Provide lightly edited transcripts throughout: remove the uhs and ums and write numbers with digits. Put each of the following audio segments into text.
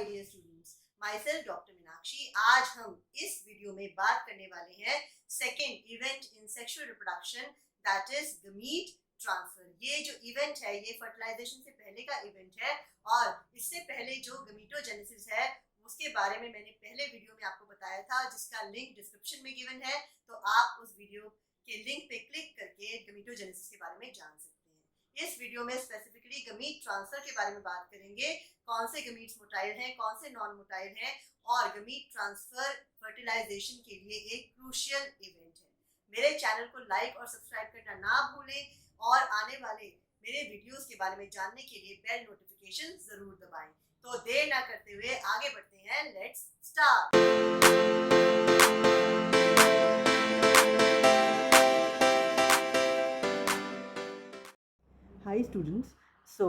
Dear students, my self doctor Meenakshi. आज हम इस वीडियो में बात करने वाले हैं second event in sexual reproduction, that is gamete transfer. ये जो इवेंट है ये फर्टिलाइजेशन से पहले का इवेंट है और इससे पहले जो गमीटोजेनेसिस है उसके बारे में मैंने पहले वीडियो में आपको बताया था, जिसका लिंक डिस्क्रिप्शन में गिवन है, तो आप उस वीडियो के लिंक पे क्लिक करके गमीटोजेनेसिस के बारे में जान सकते हैं। इस वीडियो में स्पेसिफिकली गमीट ट्रांसफर के बारे में बात करेंगे, कौन से गमीट्स मोटाइल हैं, कौन से नॉन मोटाइल हैं, और गमीट ट्रांसफर फर्टिलाइजेशन के लिए एक क्रूशियल इवेंट है। मेरे चैनल को लाइक और सब्सक्राइब करना ना भूलें और आने वाले मेरे वीडियोस के बारे में जानने के लिए बेल नोटिफिकेशन जरूर दबाएं। तो देर ना करते हुए आगे बढ़ते हैं, let's start. Hi students, so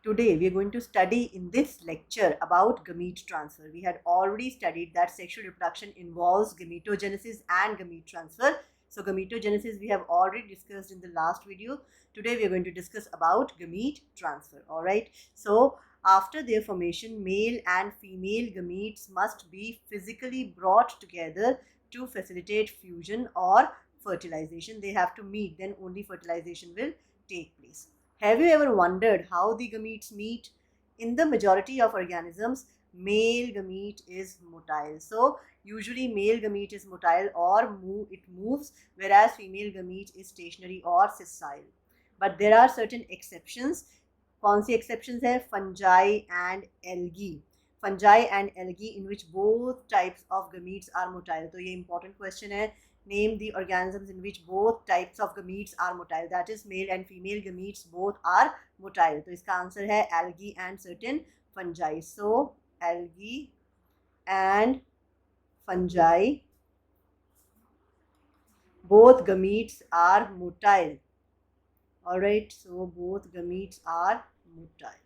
today we are going to study in this lecture about gamete transfer. We had already studied that sexual reproduction involves gametogenesis and gamete transfer. So gametogenesis we have already discussed in the last video. Today we are going to discuss about gamete transfer. Alright, so after their formation, male and female gametes must be physically brought together to facilitate fusion or fertilization. They have to meet, then only fertilization will take place. Have you ever wondered how the gametes meet? In the majority of organisms, male gamete is motile. So usually male gamete is motile or it moves, whereas female gamete is stationary or sessile. But there are certain exceptions. कौन सी exceptions है? Fungi and algae. Fungi and algae in which both types of gametes are motile. तो ये important question है. Name the organisms in which both types of gametes are motile, that is male and female gametes both are motile. तो इसका answer है algae and certain fungi. So algae and fungi, both gametes are motile. Alright, so both gametes are motile.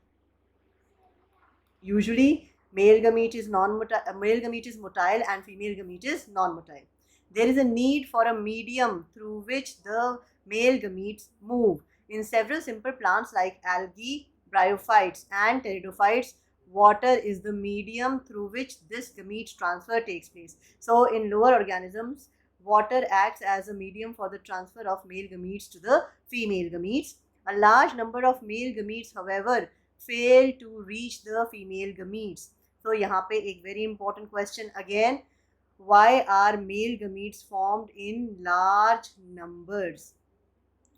Usually male gamete is motile and female gamete is non-motile. There is a need for a medium through which the male gametes move. In several simple plants like algae, bryophytes and pteridophytes, water is the medium through which this gamete transfer takes place. So in lower organisms, water acts as a medium for the transfer of male gametes to the female gametes. A large number of male gametes, however, fail to reach the female gametes. So यहाँ पे एक very important question again. Why are male gametes formed in large numbers?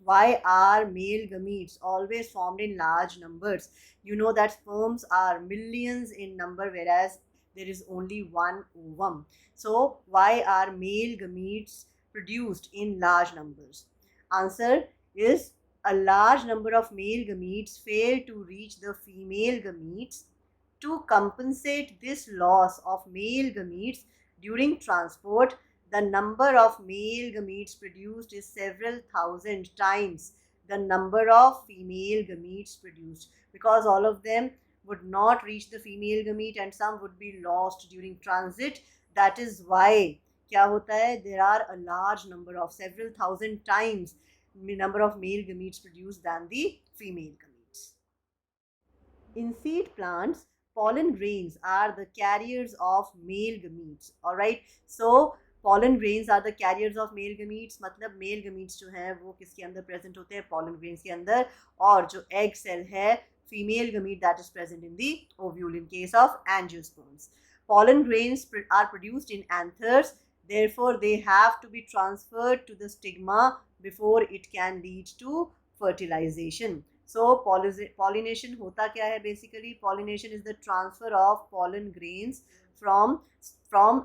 Why are male gametes always formed in large numbers? You know that sperms are millions in number, whereas there is only one ovum. So why are male gametes produced in large numbers? Answer is a large number of male gametes fail to reach the female gametes. To compensate this loss of male gametes during transport, the number of male gametes produced is several thousand times the number of female gametes produced, because all of them would not reach the female gamete and some would be lost during transit. That is why क्या होता है, there are a large number of several thousand times number of male gametes produced than the female gametes. In seed plants, pollen grains are the carriers of male gametes. Alright, so pollen grains are the carriers of male gametes. मतलब male gametes जो हैं वो किसके अंदर present होते हैं? pollen grains के अंदर. और जो egg cell है female gamete, that is present in the ovule in case of angiosperms. Pollen grains are produced in anthers, therefore they have to be transferred to the stigma before it can lead to fertilization. So pollination होता क्या है? Basically pollination is the transfer of pollen grains from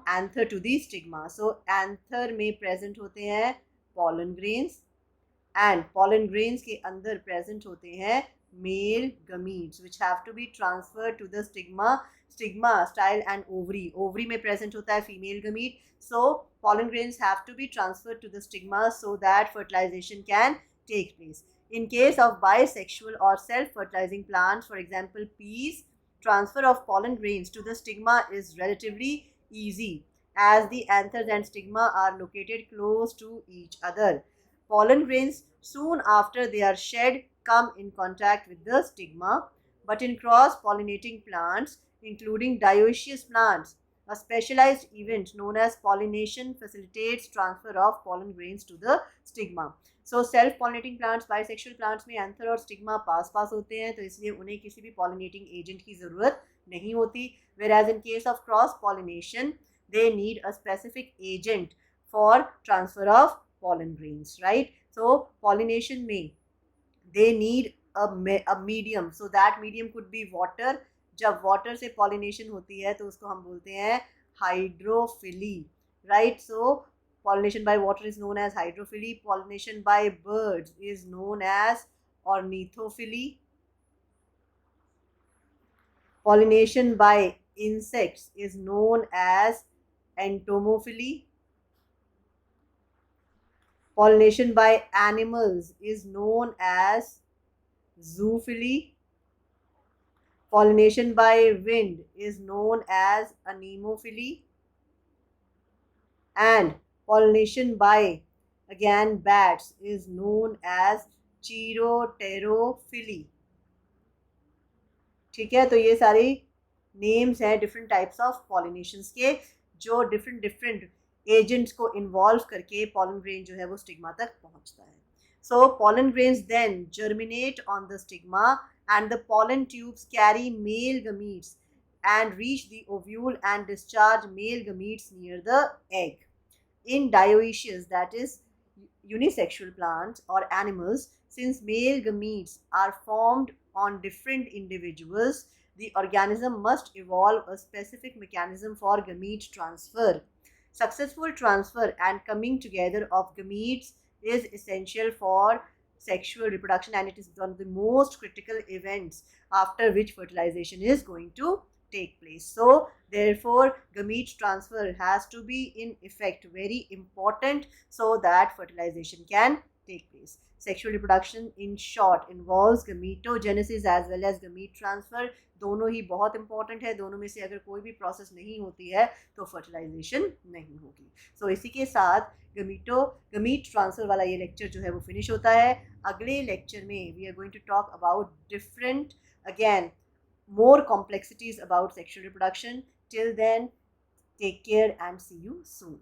anther to the stigma. So anther में present होते हैं pollen grains and pollen grains के अंदर present होते हैं male gametes which have to be transferred to the stigma, style and ovary. Ovary में present होता है female gamete. So pollen grains have to be transferred to the stigma so that fertilization can take place. In case of bisexual or self-fertilizing plants, for example peas, transfer of pollen grains to the stigma is relatively easy as the anthers and stigma are located close to each other. Pollen grains soon after they are shed come in contact with the stigma. But in cross-pollinating plants, including dioecious plants, a specialized event known as pollination facilitates transfer of pollen grains to the stigma. So self-pollinating plants, bisexual plants में anther और stigma पास पास होते हैं, तो इसलिए उन्हें किसी भी pollinating agent की ज़रूरत नहीं होती. Whereas in case of cross-pollination, they need a specific agent for transfer of pollen grains, right? So pollination में they need a medium, so that medium could be water. जब water से pollination होती है तो उसको हम बोलते हैं hydrophily, right? So pollination by water is known as hydrophily. Pollination by birds is known as ornithophily. Pollination by insects is known as entomophily. Pollination by animals is known as zoophily. Pollination by wind is known as anemophily. And pollination by, again, bats is known as chiropterophily. ठीक है, तो ये सारी names हैं different types of pollinations के, जो different agents को involve करके पॉलन ग्रेन जो है वो स्टिग्मा तक पहुंचता है. So pollen grains then germinate on the stigma and the pollen tubes carry male gametes and reach the ovule and discharge male gametes near the egg. In dioecious, that is unisexual plants or animals, since male gametes are formed on different individuals, the organism must evolve a specific mechanism for gamete transfer. Successful transfer and coming together of gametes is essential for sexual reproduction, and it is one of the most critical events after which fertilization is going to take place. So therefore gamete transfer has to be in effect very important so that fertilization can take place. Sexual reproduction in short involves gametogenesis as well as gamete transfer. दोनों ही बहुत important है. दोनों में से अगर कोई भी process नहीं होती है तो फर्टिलाइजेशन नहीं होगी. सो इसी के साथ गमीट ट्रांसफर वाला ये लेक्चर जो है वो फिनिश होता है. अगले लेक्चर में we are going to talk about different, again, more complexities about sexual reproduction. Till then, take care and see you soon.